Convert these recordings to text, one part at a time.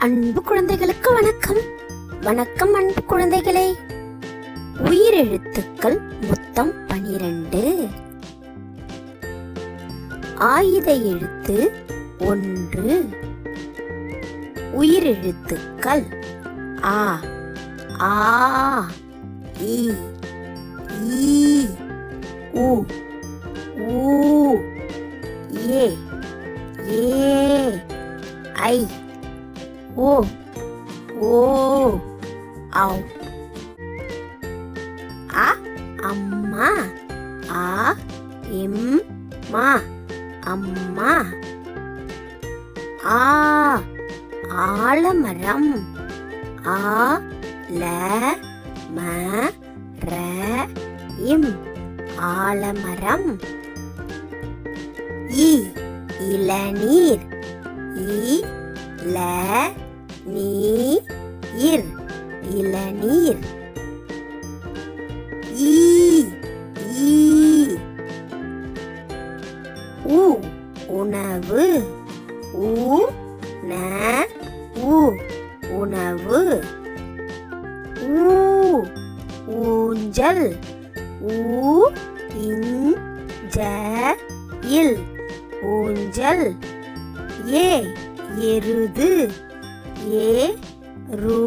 அன்பு குழந்தைகளுக்கு வணக்கம். வணக்கம் அன்பு குழந்தைகளே. உயிரெழுத்துக்கள் மொத்தம் 12. ஆயுத எழுத்து 1. உயிரெழுத்துக்கள் ஆ, ஆ, இ, ஈ, உ, ஊ, ஏ, ஏ, ஐ, ஓ, ஓ, ஔ. அ அம்மா, ஆ எம் மா அம்மா. ஆ ஆலமரம், ஆ ல ம ர இம் ஆலமரம். இ இளநீர், இ ல நீர் இளநீர். ஈ ஈ உ உணவு, உ ந உ உணவு. ஊ ஊஞ்சல், ஊ இன் ஜ இல் ஊஞ்சல். ஏ எருது, ஏ ரு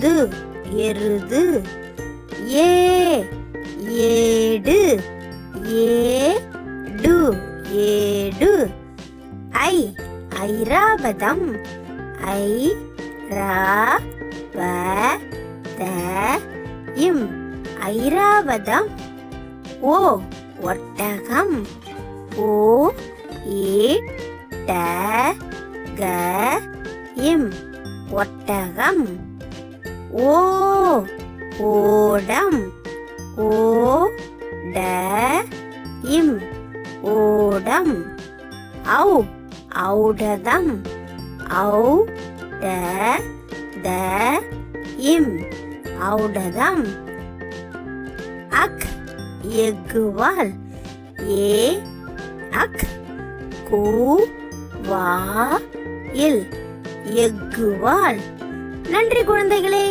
து எருது. ஏ ஏடு, ஏடு ஏடு. ஐ ஐராவதம், ஐ ரா வ த இம் ஐராவதம். ஓ ஒட்டகம், ஓ ஏ ட க இம் ஒட்டகம். ஓ ஓடம், ஓ ட இம் ஓடம். ஔ ஔடதம், ஔ ட த இம் ஔடதம். அக் எக்குவால், ஏ அக் கு வா இல் எக்குவால். நன்றி குழந்தைகளே.